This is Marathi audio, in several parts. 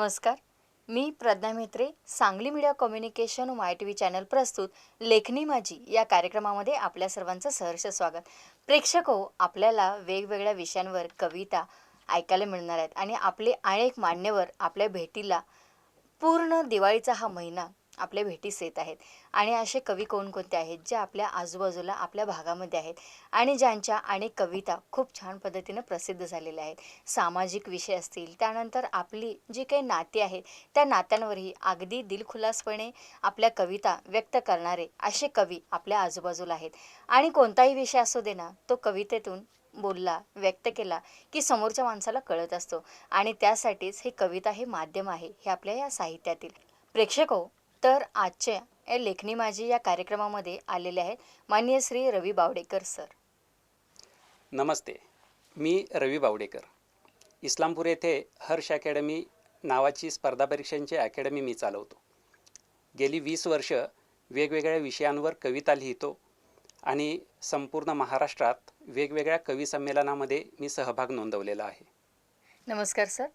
नमस्कार. मी प्रज्ञा म्हेत्रे, सांगली मीडिया कम्युनिकेशन व माय टी व्ही चॅनल प्रस्तुत लेखनी माझी या कार्यक्रमामध्ये आपल्या सर्वांचं सहर्ष स्वागत. प्रेक्षक हो, आपल्याला वेगवेगळ्या विषयांवर कविता ऐकायला मिळणार आहेत आणि आपले अनेक मान्यवर आपल्या भेटीला पूर्ण दिवाळीचा हा महिना आपल्या भेटीस येत आहेत. आणि असे कवी कोणकोणते आहेत जे आपल्या आजूबाजूला आपल्या भागामध्ये आहेत आणि ज्यांच्या अनेक कविता खूप छान पद्धतीनं प्रसिद्ध झालेल्या आहेत. सामाजिक विषय असतील, त्यानंतर आपली जी काही नाती आहेत त्या नात्यांवरही अगदी दिलखुलासपणे आपल्या कविता व्यक्त करणारे असे कवी आपल्या आजूबाजूला आहेत. आणि कोणताही विषय असू दे ना, तो कवितेतून बोलला, व्यक्त केला की समोरच्या माणसाला कळत असतो. आणि त्यासाठीच हे कविता हे माध्यम आहे हे आपल्या या साहित्यातील. प्रेक्षक हो, तर आजच्या या लेखनी माझी या कार्यक्रमामध्ये आलेले आहेत माननीय श्री रवी बावडेकर सर. नमस्ते. मी रवी बावडेकर. इस्लामपूर येथे हर्ष अकॅडमी नावाची स्पर्धा परीक्षांची अकॅडमी मी चालवतो. गेली 20 वर्ष वेगवेगळ्या विषयांवर कविता लिहितो आणि संपूर्ण महाराष्ट्रात वेगवेगळ्या कवी संमेलनामध्ये मी सहभाग नोंदवलेला आहे. नमस्कार सर.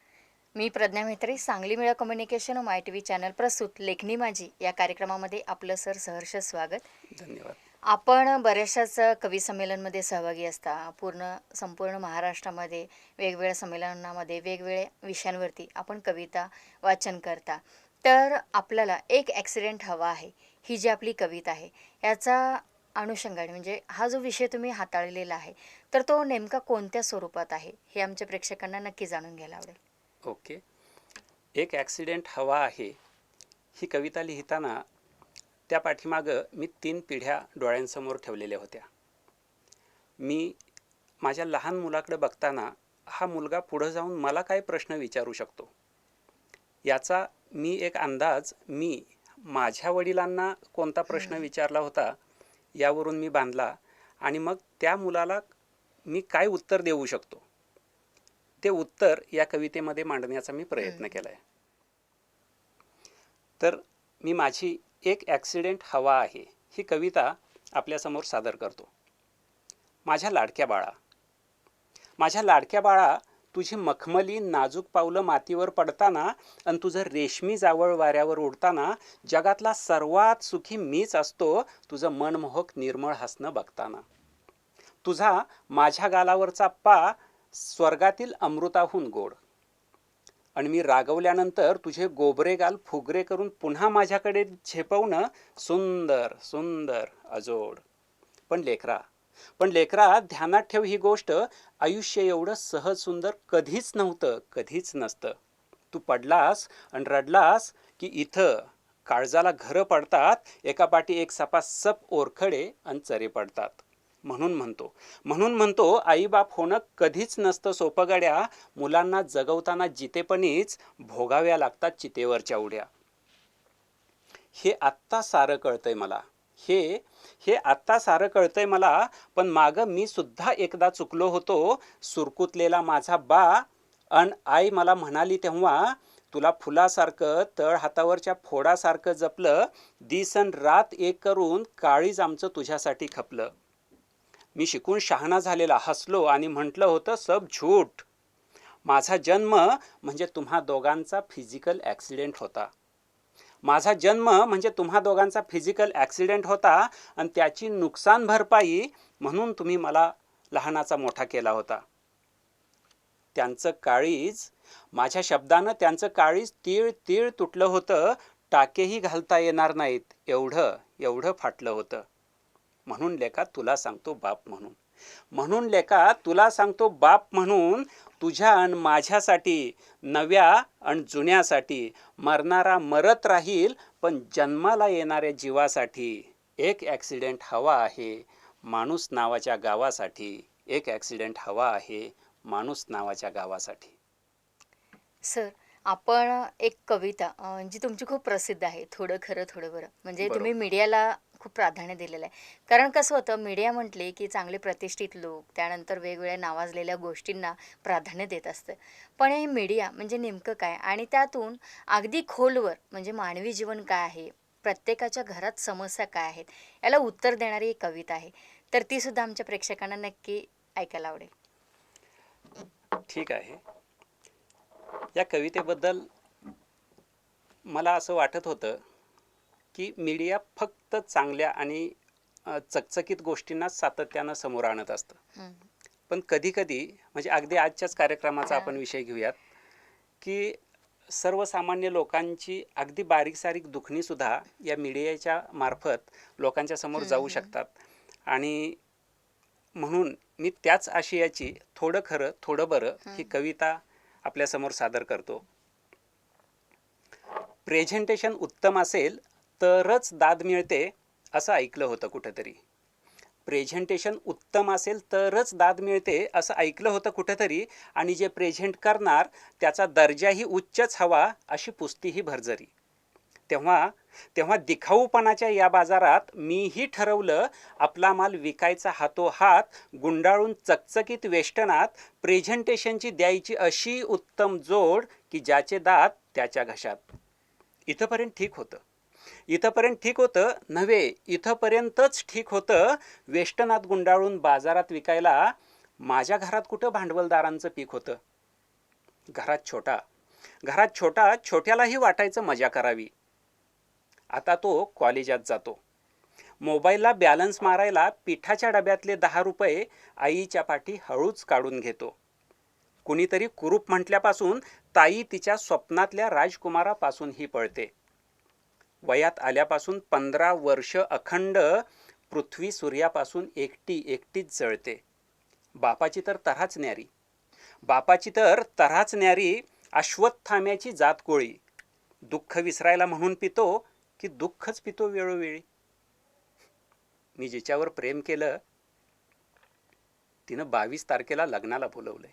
मी प्रज्ञा म्हेत्रे, सांगली मीडिया कम्युनिकेशन व माय टी व्ही चॅनल प्रस्तुत लेखनी माझी या कार्यक्रमामध्ये आपलं सर सहर्ष स्वागत. धन्यवाद. आपण बऱ्याचशाच कवी संमेलनमध्ये सहभागी असता. संपूर्ण महाराष्ट्रामध्ये वेगवेगळ्या संमेलनामध्ये वेगवेगळ्या विषयांवरती आपण कविता वाचन करता. तर आपल्याला एक ॲक्सिडेंट हवा आहे ही जी आपली कविता आहे याचा अनुषंगाने म्हणजे हा जो विषय तुम्ही हाताळलेला आहे तर तो नेमका कोणत्या स्वरूपात आहे हे आमच्या प्रेक्षकांना नक्की जाणून घ्यायला आवडेल. ओके. एक ॲक्सिडेंट हवा आहे ही कविता लिहिताना त्या पाठीमागं मी 3 पिढ्या डोळ्यांसमोर ठेवलेल्या होत्या. मी माझ्या लहान मुलाकडे बघताना हा मुलगा पुढं जाऊन मला काय प्रश्न विचारू शकतो याचा मी एक अंदाज माझ्या वडिलांना कोणता प्रश्न विचारला होता यावरून मी बांधला आणि मग त्या मुलाला मी काय उत्तर देऊ शकतो ते उत्तर या कवितेमध्ये मांडण्याचा मी प्रयत्न केला आहे. तर मी माझी एक ॲक्सिडेंट हवा आहे ही कविता आपल्यासमोर सादर करतो. माझ्या लाडक्या बाळा, तुझी मखमली नाजूक पावलं मातीवर पडताना आणि तुझं रेशमी जावळ वाऱ्यावर उडताना जगातला सर्वात सुखी मीच असतो तुझं मनमोहक निर्मळ हसणं बघताना. तुझा माझ्या गालावरचा पा स्वर्गातील अमृताहून गोड आणि मी रागवल्यानंतर तुझे गोबरे गाल फुगरे करून पुन्हा माझ्याकडे झेपवणं सुंदर सुंदर अजोड. पण लेकरा ध्यानात ठेव ही गोष्ट, आयुष्य एवढं सहज सुंदर कधीच नव्हतं, कधीच नसतं. तू पडलास आणि रडलास की इथं काळजाला घरं पडतात, एकापाठी एक सपासप ओरखडे आणि चरे पडतात. म्हणून म्हणतो आईबाप होणं कधीच नसतं सोपं गड्या, मुलांना जगवताना जितेपणीच भोगाव्या लागतात चितेवरच्या उड्या. हे आत्ता सारं कळतंय मला, हे आत्ता सारं कळतंय मला, पण मागं मी सुद्धा एकदा चुकलो होतो. सुरकुतलेला माझा बा अन आई मला म्हणाली तेव्हा, तुला फुलासारखं तळ हातावरच्या फोडासारखं जपलं, दिसन रात एक करून काळीज आमचं तुझ्यासाठी खपलं. मी शिकून शहाणा झालेला हसलो आणि म्हटलं होतं सब झूठ. माझा जन्म म्हणजे तुम्हा दोघांचा फिजिकल ॲक्सिडेंट होता आणि त्याची नुकसान भरपाई म्हणून तुम्ही मला लहानाचा मोठा केला होता. त्यांचं काळीज, माझ्या शब्दानं त्यांचं काळीज तीळ तीळ तुटलं होतं, टाकेही घालता येणार नाहीत एवढं फाटलं होतं. म्हणून लेका तुला सांगतो बाप म्हणून तुझ्या अन माझ्यासाठी, नव्या अन जुन्यासाठी, मरणारा मरत राहील पण जन्माला येणाऱ्या जीवासाठी. एक ॲक्सिडेंट हवा आहे माणूस नावाच्या गावासाठी. सर, आपण एक कविता जी तुमची खूप प्रसिद्ध आहे, थोडं खरं थोडं बरं, म्हणजे तुम्ही मीडियाला खूप प्राधान्य दिलेलं आहे. कारण कसं होतं, मीडिया म्हटले की चांगले प्रतिष्ठित लोक, त्यानंतर वेगवेगळ्या नावाजलेल्या गोष्टींना प्राधान्य देत असतं. पण हे मीडिया म्हणजे नेमकं काय आणि त्यातून अगदी खोलवर म्हणजे मानवी जीवन काय आहे, प्रत्येकाच्या घरात समस्या काय आहेत, याला उत्तर देणारी एक कविता आहे. तर ती सुद्धा आमच्या प्रेक्षकांना नक्की ऐकायला आवडेल. ठीक आहे. या कवितेबद्दल मला असं वाटत होतं की मीडिया फक्त चांगल्या आणि चकचकीत गोष्टींना सातत्यानं समोर आणत असतं. हं. पण कधी-कधी म्हणजे अगदी आजच्याच कार्यक्रमाचा हां. आपण विषय घेऊयात, की सर्वसामान्य लोकांची अगदी बारीक-सारीक दुखणीसुद्धा या मीडियाच्या मार्फत लोकांच्या समोर हं, जाऊ हं. शकतात. आणि म्हणून मी त्याच आशयाची थोडं खरं थोडं बरं ही हं. कविता आपल्यासमोर सादर करतो. प्रेझेंटेशन उत्तम असेल तरच दाद मिळते असं ऐकलं होतं कुठेतरी. प्रेझेंटेशन उत्तम असेल तरच दाद मिळते असं ऐकलं होतं कुठेतरी, आणि जे प्रेझेंट करणार त्याचा दर्जाही उच्चच हवा अशी पुस्तीही भरजरी. तेव्हा तेव्हा दिखाऊपणाच्या या बाजारात मीही ठरवलं आपला माल विकायचा हातोहात, गुंडाळून चकचकीत वेष्टनात प्रेझेंटेशनची द्यायची अशी उत्तम जोड की ज्याचे दात त्याच्या घशात. इथंपर्यंत ठीक होतं. इथंपर्यंत ठीक होतं नव्हे, इथंपर्यंतच ठीक होतं. वेष्टनात गुंडाळून बाजारात विकायला माझ्या घरात कुठं भांडवलदारांचं पीक होतं. घरात छोटा छोट्यालाही वाटायचं मजा करावी. आता तो कॉलेजात जातो. मोबाईलला बॅलन्स मारायला पिठाच्या डब्यातले 10 रुपये आईच्या पाठी हळूच काढून घेतो. कुणीतरी कुरूप म्हटल्यापासून ताई तिच्या स्वप्नातल्या राजकुमारापासूनही पळते. वयात आल्यापासून 15 वर्ष अखंड पृथ्वी सूर्यापासून एकटीच जळते. बापाची तर तऱ्हाच न्यारी, अश्वत्थाम्याची जात कोळी. दुःख विसरायला म्हणून पितो की दुःखच पितो वेळोवेळी. मी जिच्यावर प्रेम केलं तिनं 22 तारखेला लग्नाला बोलवलंय.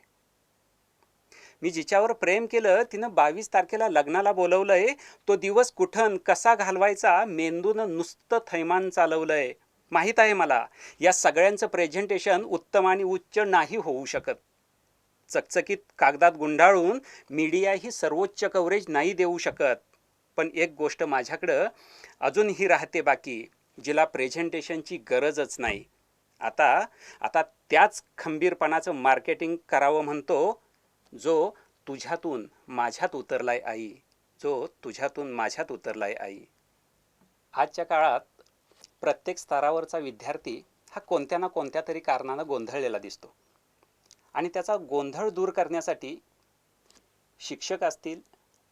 तिनं 22 तारखेला लग्नाला बोलवलंय. तो दिवस कुठं कसा घालवायचा मेंदूनं नुसतं थैमान चालवलंय. माहीत आहे मला या सगळ्यांचं प्रेझेंटेशन उत्तम आणि उच्च नाही होऊ शकत. चकचकीत कागदात गुंडाळून मीडियाही सर्वोच्च कव्हरेज नाही देऊ शकत. पण एक गोष्ट माझ्याकडं अजूनही राहते बाकी, जिला प्रेझेंटेशनची गरजच नाही. आता त्याच खंबीरपणाचं मार्केटिंग करावं म्हणतो, जो तुझ्यातून माझ्यात उतरलाय आई. आजच्या काळात प्रत्येक स्तरावरचा विद्यार्थी हा कोणत्या ना कोणत्या तरी कारणानं गोंधळलेला दिसतो. आणि त्याचा गोंधळ दूर करण्यासाठी शिक्षक असतील,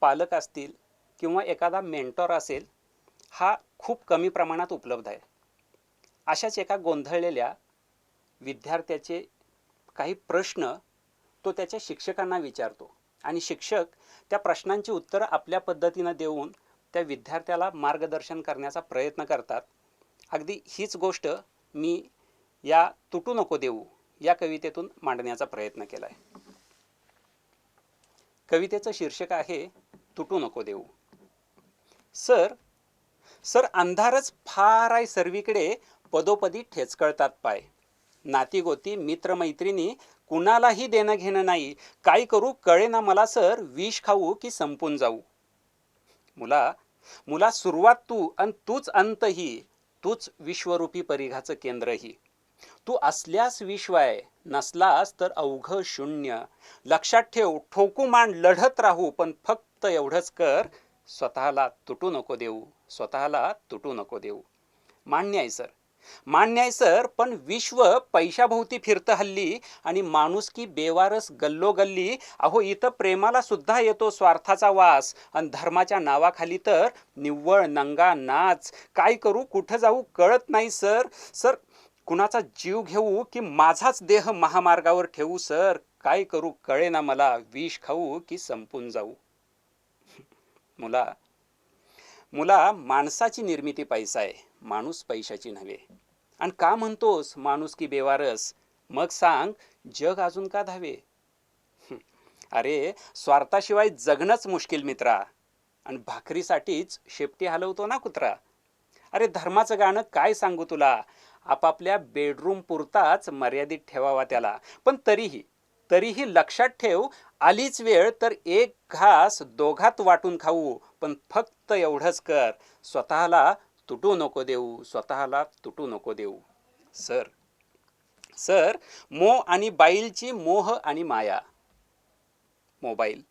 पालक असतील किंवा एखादा मेंटॉर असेल, हा खूप कमी प्रमाणात उपलब्ध आहे. अशाच एका गोंधळलेल्या विद्यार्थ्याचे काही प्रश्न तो त्याच्या शिक्षकांना विचारतो आणि शिक्षक त्या प्रश्नांची उत्तरं आपल्या पद्धतीनं देऊन त्या विद्यार्थ्याला मार्गदर्शन करण्याचा प्रयत्न करतात. अगदी हीच गोष्ट मी या तुटू नको देऊ या कवितेतून मांडण्याचा प्रयत्न केला आहे. कवितेचं शीर्षक आहे तुटू नको देऊ. सर अंधारच फार आहे सर्वीकडे, पदोपदी ठेचकळतात पाय. नातीगोती मित्रमैत्रिणी कुणालाही देणं घेणं नाही. काय करू कळेना मला सर, विष खाऊ की संपून जाऊ. मुला सुरुवात तू अन तूच अंतही, तूच विश्वरूपी परिघाचं केंद्रही. तू असल्यास विश्व आहे, नसलास तर अवघ शून्य. लक्षात ठेव ठोकू मांड लढत राहू, पण फक्त एवढंच कर, स्वतःला तुटू नको देऊ. मान्य आहे सर, पण विश्व पैशाभोवती फिरतं हल्ली आणि माणुसकी बेवारस गल्लोगल्ली. अहो इथं प्रेमाला सुद्धा येतो स्वार्थाचा वास, आणि धर्माच्या नावाखाली तर निव्वळ नंगा नाच. काय करू कुठं जाऊ कळत नाही सर. कुणाचा जीव घेऊ की माझाच देह महामार्गावर ठेवू सर. काय करू कळेना मला, विष खाऊ की संपून जाऊ. मुला माणसाची निर्मिती पैसा आहे, माणूस पैशाची नव्हे. आणि का म्हणतोस माणुसकी बेवारस, मग सांग जग अजून का धावे. अरे स्वार्थाशिवाय जगणंच मुश्किल मित्रा, आणि भाकरीसाठीच शेपटी हलवतो ना कुत्रा. अरे धर्माचं गाणं काय सांगू तुला, आपापल्या बेडरूम पुरताच मर्यादित ठेवावा त्याला. पण तरीही लक्षात ठेव, आलीच वेळ तर एक घास दोघात वाटून खाऊ, पण फक्त एवढंच कर, स्वतःला तुटू नको देऊ. सर मोह आणि बाईलची मोह आणि माया. मोबाईल.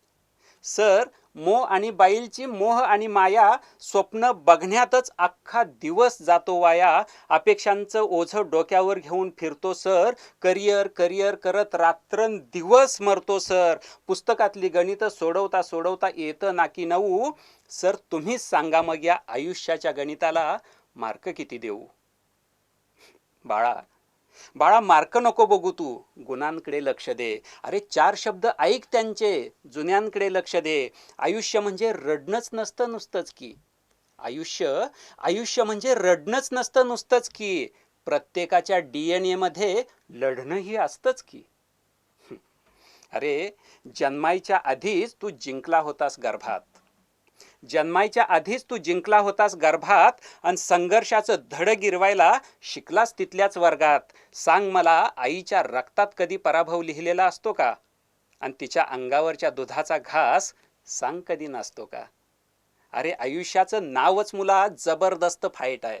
सर मोह आणि बाईलची मोह आणि माया स्वप्न बघण्यातच अख्खा दिवस जातो वाया. अपेक्षांचं ओझं डोक्यावर घेऊन फिरतो सर. करिअर करिअर करत रात्रंदिवस मरतो सर. पुस्तकातली गणितं सोडवता सोडवता येतं नाकी नऊ. सर तुम्हीच सांगा मग या आयुष्याच्या गणिताला मार्क किती देऊ. बाळा बाळा मार्क नको बघू तू, गुणांकडे लक्ष दे. अरे 4 शब्द ऐक त्यांचे, जुन्यांकडे लक्ष दे. आयुष्य म्हणजे रडणंच नसतं नुसतंच की. आयुष्य म्हणजे रडणंच नसतं नुसतंच की. प्रत्येकाच्या DNA मध्ये लढणंही असतंच की. अरे जन्मायच्या आधीच तू जिंकला होतास गर्भात. जन्मायच्या आधीच तू जिंकला होतास गर्भात आणि संघर्षाचं धड गिरवायला शिकलास तिथल्याच वर्गात. सांग मला, आईच्या रक्तात कधी पराभव लिहिलेला असतो का? आणि तिच्या अंगावरच्या दुधाचा घास सांग कधी नसतो का? अरे आयुष्याचं नावच मुला जबरदस्त फाईट आहे.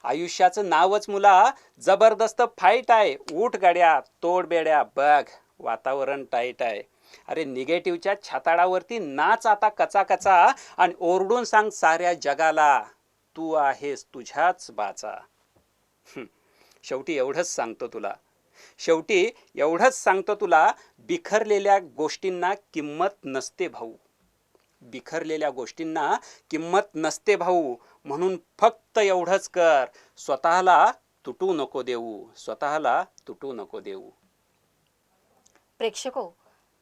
आयुष्याचं नावच मुला जबरदस्त फाईट आहे. उठ गाड्या, तोड बेड्या, बघ वातावरण टाईट आहे. अरे निगेटिव्हच्या छाताडावरती नाच आता कचा कचा आणि ओरडून सांग साऱ्या जगाला, तू आहेस तुझ्याच बाचा. शेवटी एवढंच सांगतो तुला, बिखरलेल्या गोष्टींना किंमत नसते भाऊ. बिखरलेल्या गोष्टींना किंमत नसते भाऊ. म्हणून फक्त एवढंच कर, स्वतःला तुटू नको देऊ. प्रेक्षको,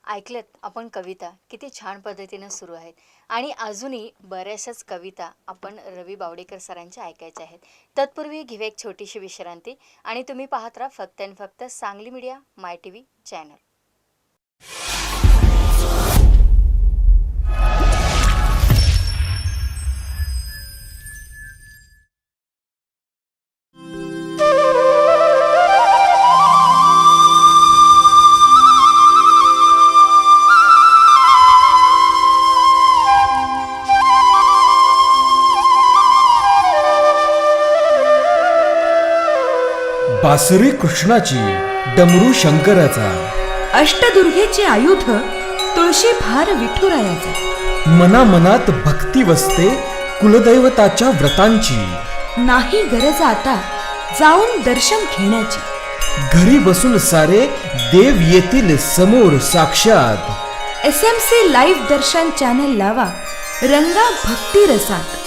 ऐकलेत आपण कविता किती छान पद्धतीनं सुरू आहेत आणि अजूनही बऱ्याचशाच कविता आपण रवी बावडेकर सरांच्या ऐकायच्या आहेत. तत्पूर्वी घेऊया एक छोटीशी विश्रांती आणि तुम्ही पाहत राहा फक्त आणि फक्त सांगली मीडिया माय TV चॅनल. बासरी कृष्णाची, डमरू शंकराचा, अष्टदुर्गेचे आयुध तुळशी भार विठुरायाचा. मनामनात भक्ती वसते कुलदैवताच्या व्रतांची. नाही गरज आता जाऊन दर्शन घेण्याची. घरी बसून सारे देव येतील समोर साक्षात. SMC लाईव्ह दर्शन चॅनल लावा, रंगा भक्ती रसात.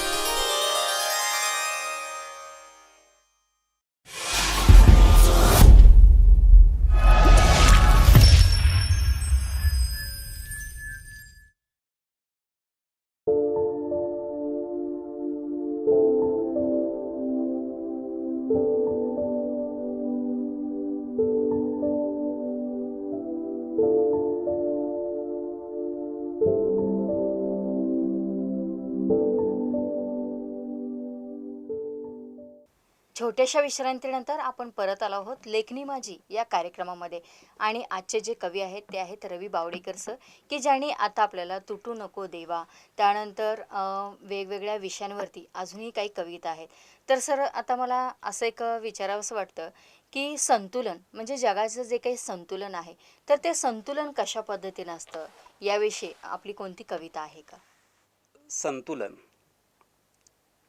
छोट्याशा विश्रांतीनंतर आपण परत आलो आहोत लेखनी माझी या कार्यक्रमामध्ये आणि आजचे जे कवी आहेत ते आहेत रवी बावडेकर सर, की ज्यांनी आता आपल्याला तुटू नको देवा, त्यानंतर वेगवेगळ्या विषयांवरती अजूनही काही कविता आहेत. तर सर आता मला असं एक विचारावंसं वाटतं की संतुलन म्हणजे जगाचं जे काही संतुलन आहे तर ते संतुलन कशा पद्धतीनं असतं याविषयी आपली कोणती कविता आहे का? संतुलन.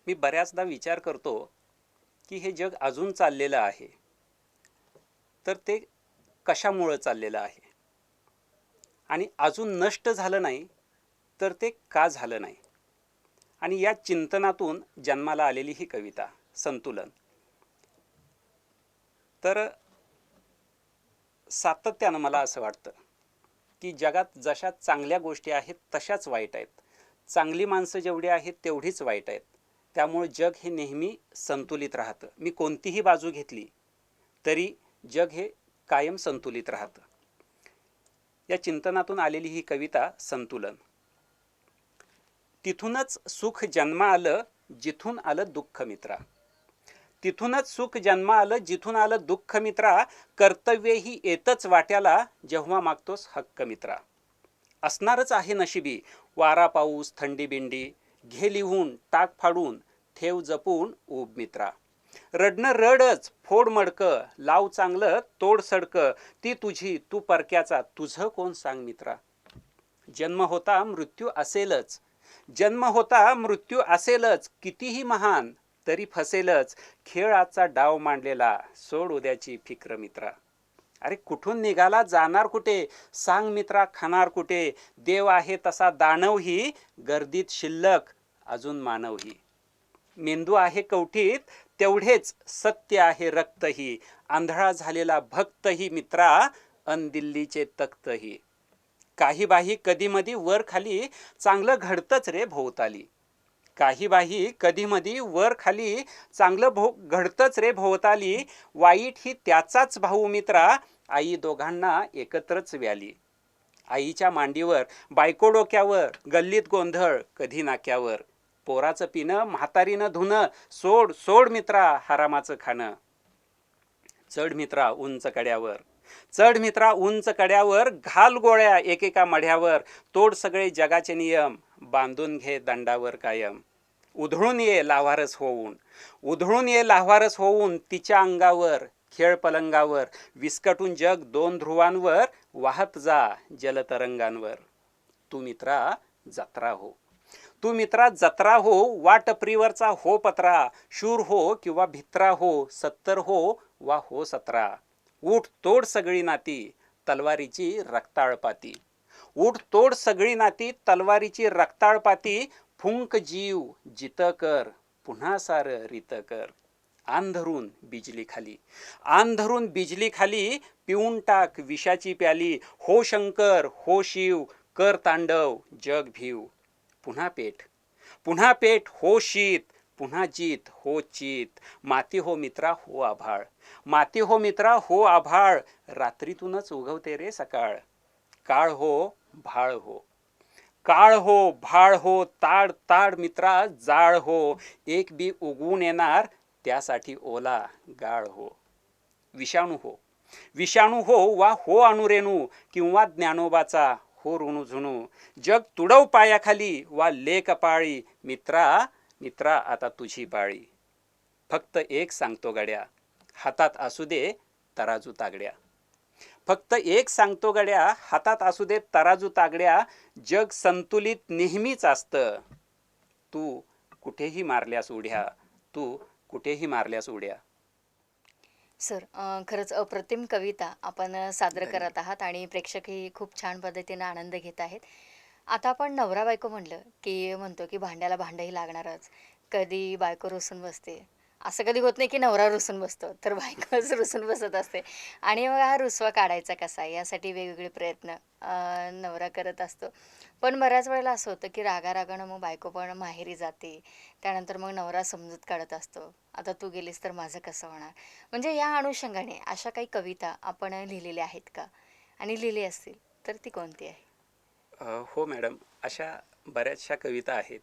मी बऱ्याचदा विचार करतो की हे जग अजून चाललेलं आहे तर ते कशामुळं चाललेलं आहे आणि अजून नष्ट झालं नाही तर ते का झालं नाही. आणि या चिंतनातून जन्माला आलेली ही कविता संतुलन. तर सातत्यानं मला असं वाटतं की जगात जशा चांगल्या गोष्टी आहेत तशाच वाईट आहेत. चांगली माणसं जेवढी आहेत तेवढीच वाईट आहेत. त्यामुळे जग हे नेहमी संतुलित राहतं. मी कोणतीही बाजू घेतली तरी जग हे कायम संतुलित राहतं. या चिंतनातून आलेली ही कविता संतुलन. तिथूनच सुख जन्मा आलं जिथून आलं दुःख मित्रा. तिथूनच सुख जन्मा आलं जिथून आलं दुःख मित्रा. कर्तव्यही येतच वाट्याला जेव्हा मागतोस हक्क मित्रा. असणारच आहे नशिबी वारा पाऊस थंडी बिंडी. घे लिहून टाक फाडून ठेव जपून ऊब मित्रा. रडणं रडच फोड मडकं लाव चांगलं तोड सडकं. ती तुझी तू परक्याचा तुझं कोण सांग मित्रा. जन्म होता मृत्यू असेलच, जन्म होता मृत्यू असेलच, कितीही महान तरी फसेलच, खेळाचा डाव मांडलेला, सोड उद्याची फिक्र मित्रा. अरे कुठून निघाला, जाणार कुठे, सांग मित्रा, खाणार कुठे, देव आहे तसा दानवही, गर्दीत शिल्लक अजून मानवही. मेंदू आहे कवठीत तेवढेच सत्य आहे रक्तही, आंधळा झालेला भक्तही मित्रा, अन दिल्लीचे तख्तही. काही बाही कधीमधी वर खाली चांगलं घडतंच रे भोवताली, काही बाही कधीमधी वर खाली चांगलं घडतंच रे भोवताली, वाईट ही त्याचाच भाऊ मित्रा, आई दोघांना एकत्रच व्याली. आईच्या मांडीवर, बायको डोक्यावर, गल्लीत गोंधळ कधी नाक्यावर, पोराचं पिणं म्हातारीनं धुणं, सोड सोड मित्रा हरामाचं खाणं. चढ मित्रा उंच कड्यावर, चढ मित्रा उंच कड्यावर, घाल गोळ्या एकेका मढ्यावर, तोड सगळे जगाचे नियम, बांधून घे दंडावर कायम. उधळून ये लाव्हारस होऊन, उधळून ये लाव्हारस होऊन, तिच्या अंगावर खेळ पलंगावर, विस्कटून जग दोन ध्रुवांवर, वाहत जा जलतरंगांवर. तू मित्रा जत्रा हो, तू मित्रा जत्रा हो, वाटप्रीवरचा हो पत्रा, शूर हो किंवा भित्रा हो, 70 हो वा हो 17. उठ तोड सगळी नाती, तलवारीची रक्ताळपाती, उठ तोड सगळी नाती, तलवारीची रक्ताळपाती, फुंक जीव जित कर, पुन्हा सार रीत कर. आन धरून बिजली खाली, आन धरून बिजली खाली, पिऊन टाक विषाची प्याली, हो शंकर हो शिव, कर तांडव जग भीव. पुन्हा पेठ, पुन्हा पेठ हो शीत, पुन्हा जीत हो चित. माती हो मित्रा हो आभाळ, माती हो मित्रा हो आभाळ, रात्रीतूनच उगवते रे सकाळ. काळ हो भाळ हो, काळ हो भाळ हो, ताड ताड मित्रा जाळ हो, एक बी उगवून येणार त्यासाठी ओला गाळ हो. विषाणू हो, विषाणू हो वा हो अणुरेणू, किंवा ज्ञानोबाचा हो ऋणू झुणू, जग तुडव पायाखाली वा लेक पाळी, मित्रा मित्रा आता तुझी पाळी. फक्त एक सांगतो गड्या, हातात असू दे तराजू तागड्या, फक्त एक सांगतो गड्या, हातात असू दे तराजू तागड्या, जग संतुलित नेहमीच असतं, तू कुठेही मारल्यास उड्या, तू कुठेही मारल्यास उड्या. सर खरंच अप्रतिम कविता आपण सादर करत आहात आणि प्रेक्षकही खूप छान पद्धतीनं आनंद घेत आहेत. आता आपण नवरा बायको म्हणलं की म्हणतो की भांड्याला भांडंही लागणारच. कधी बायको रुसून बसते, असं कधी होत नाही की नवरा रुसून बसतो, तर बायकोच रुसून बसत असते. आणि मग हा रुसवा काढायचा कसा यासाठी वेगवेगळे प्रयत्न नवरा करत असतो. पण बऱ्याच वेळेला असं होतं की रागारागानं मग बायको पण माहेरी जाते. त्यानंतर मग नवरा समजूत काढत असतो, आता तू गेलीस तर माझं कसं होणार. म्हणजे या अनुषंगाने अशा काही कविता आपण लिहिलेल्या आहेत का, आणि लिहिली असतील तर ती कोणती आहे? हो मॅडम, अशा बऱ्याचशा कविता आहेत,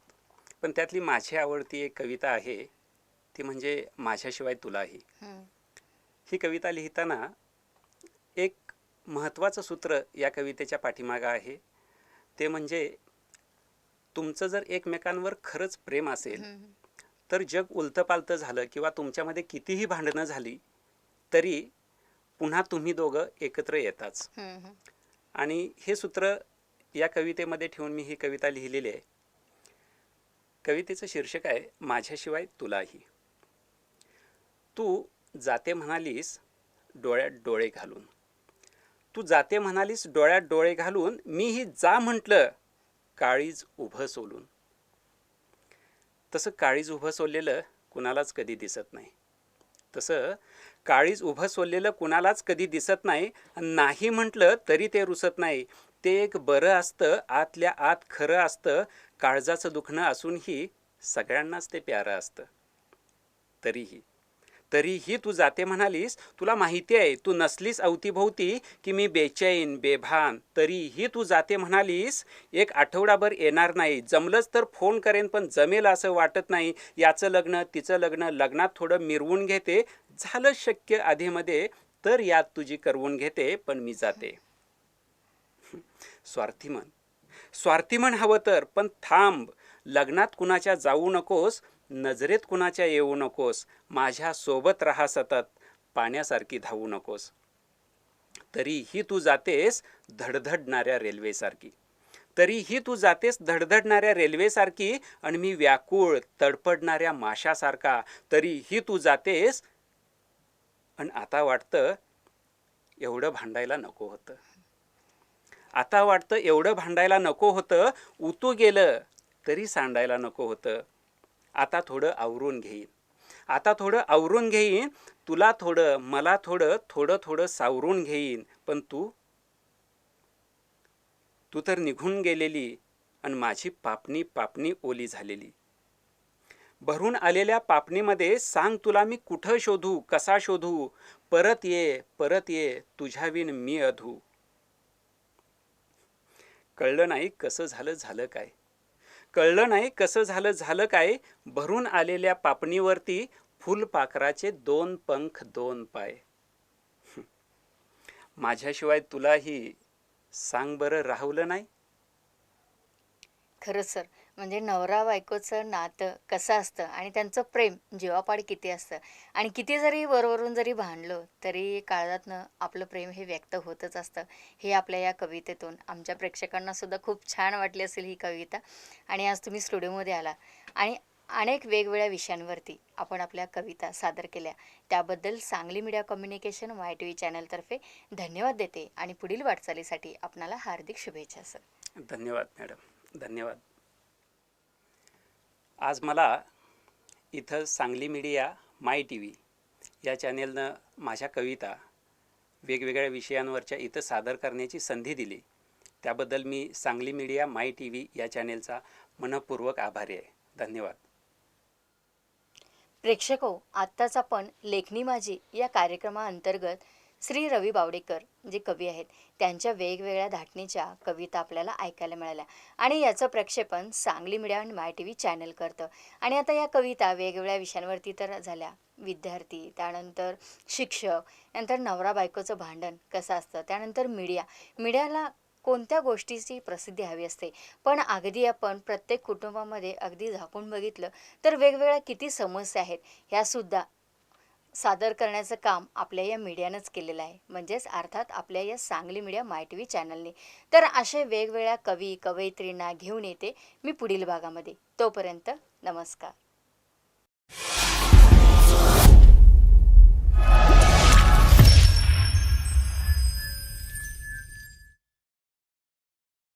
पण त्यातली माझी आवडती एक कविता आहे, ती म्हणजे माझ्याशिवाय तुलाही. हं, ही कविता लिहिताना एक महत्त्वाचं सूत्र या कवितेच्या पाठीमागं आहे, ते म्हणजे तुमचं जर एकमेकांवर खरंच प्रेम असेल हं, तर जग उलथंपालथं झालं किंवा तुमच्यामध्ये कितीही भांडणं झाली तरी पुन्हा तुम्ही दोघं एकत्र येताच. हं, हं. आणि हे सूत्र या कवितेमध्ये ठेवून मी ही कविता लिहिलेली आहे. कवितेचं शीर्षक आहे माझ्याशिवाय तुलाही. तू जाते म्हणालीस डोळ्यात डोळे घालून, तू जाते म्हणालीस डोळ्यात डोळे घालून, मीही जा म्हटलं काळीज उभं सोलून. तसं काळीज उभं सोललेलं कुणालाच कधी दिसत नाही, तसं काळीज उभं सोललेलं कुणालाच कधी दिसत नाही. नाही म्हटलं तरी ते रुसत नाही, ते एक बरं असतं, आतल्या आत खरं असतं. काळजाचं दुखणं असूनही सगळ्यांनाच ते प्यारं असतं. तरीही तरीही तू जाते म्हणालीस, तुला माहिती आहे तू नसलीस अवतीभोवती की मी बेचैन बेभान. तरीही तू जाते म्हणालीस, एक आठवडाभर येणार नाही, जमलंच तर फोन करेन पण जमेल असं वाटत नाही. याचं लग्न तिचं लग्न, लग्नात थोडं मिरवून घेते, झालं शक्य आधीमध्ये तर यात तुझी करवून घेते, पण मी जाते. स्वार्थीमन स्वार्थीमन हवं तर, पण थांब, लग्नात कुणाच्या जाऊ नकोस, नजरेत कुणाच्या येऊ नकोस, माझ्या सोबत राहा सतत, पाण्यासारखी धावू नकोस. तरीही तू जातेस धडधडणाऱ्या रेल्वेसारखी, तरीही तू जातेस धडधडणाऱ्या रेल्वेसारखी आणि मी व्याकुळ तडपडणाऱ्या माशासारखा. तरीही तू जातेस. आणि आता वाटतं एवढं भांडायला नको होतं. आता वाटतं एवढं भांडायला नको होतं. उतू गेलं तरी सांडायला नको होतं. आता थोडं आवरून घेईन. आता थोडं आवरून घेईन. तुला थोडं, मला थोडं, थोडं थोडं सावरून घेईन. पण तू तर निघून गेलेली आणि माझी पापणी पापणी ओली झालेली. भरून आलेल्या पापणीमध्ये सांग तुला मी कुठं शोधू, कसा शोधू. परत ये तुझ्याविन मी अधू. कळलं नाही कसं झालं काय. कळलं नाही कसं झालं काय. भरून आलेल्या पापणीवरती फुलपाखराचे 2 पंख 2 पाय. माझ्याशिवाय तुलाही सांग बरं राहुलं नाही. खरंच सर, म्हणजे नवरा बायकोचं नातं कसं असतं आणि त्यांचं प्रेम जीवापाड किती असतं आणि किती जरी वरवरून जरी भांडलो तरी काळजातनं आपलं प्रेम हे व्यक्त होतच असतं. हे आपल्या या कवितेतून आमच्या प्रेक्षकांना सुद्धा खूप छान वाटली असेल ही कविता. आणि आज तुम्ही स्टुडिओमध्ये आला आणि अनेक वेगवेगळ्या विषयांवरती आपण आपल्या कविता सादर केल्या. त्याबद्दल सांगली मीडिया कम्युनिकेशन YTV चॅनलतर्फे धन्यवाद देते आणि पुढील वाटचालीसाठी आपणाला हार्दिक शुभेच्छा सर. धन्यवाद मॅडम, धन्यवाद. आज मला इथं सांगली मीडिया MyTV या चॅनेलनं माझ्या कविता वेगवेगळ्या विषयांवरच्या इथं सादर करण्याची संधी दिली. त्याबद्दल मी सांगली मीडिया MyTV या चॅनेलचा मनःपूर्वक आभारी आहे. धन्यवाद. प्रेक्षको, आत्ताच आपण लेखनी माझी या कार्यक्रमाअंतर्गत श्री रवी बावडेकर जे कवी आहेत त्यांच्या वेगवेगळ्या धाटणीच्या कविता आपल्याला ऐकायला मिळाल्या आणि याचं प्रक्षेपण सांगली मीडिया आणि MyTV चॅनल करतं. आणि आता या कविता वेगवेगळ्या विषयांवरती तर झाल्या. विद्यार्थी, त्यानंतर शिक्षक, नंतर नवरा बायकोचं भांडण कसं असतं, त्यानंतर मीडियाला कोणत्या गोष्टीची प्रसिद्धी हवी असते. पण अगदी आपण प्रत्येक कुटुंबामध्ये अगदी झाकून बघितलं तर वेगवेगळ्या किती समस्या आहेत ह्यासुद्धा सादर करण्याचं काम आपल्या या मीडियानंच केलेलं आहे. म्हणजेच अर्थात आपल्या या सांगली मीडिया MyTV चॅनलने. तर असे वेगवेगळ्या कवी कवयित्रींना घेऊन येते मी पुढील भागामध्ये. तोपर्यंत नमस्कार.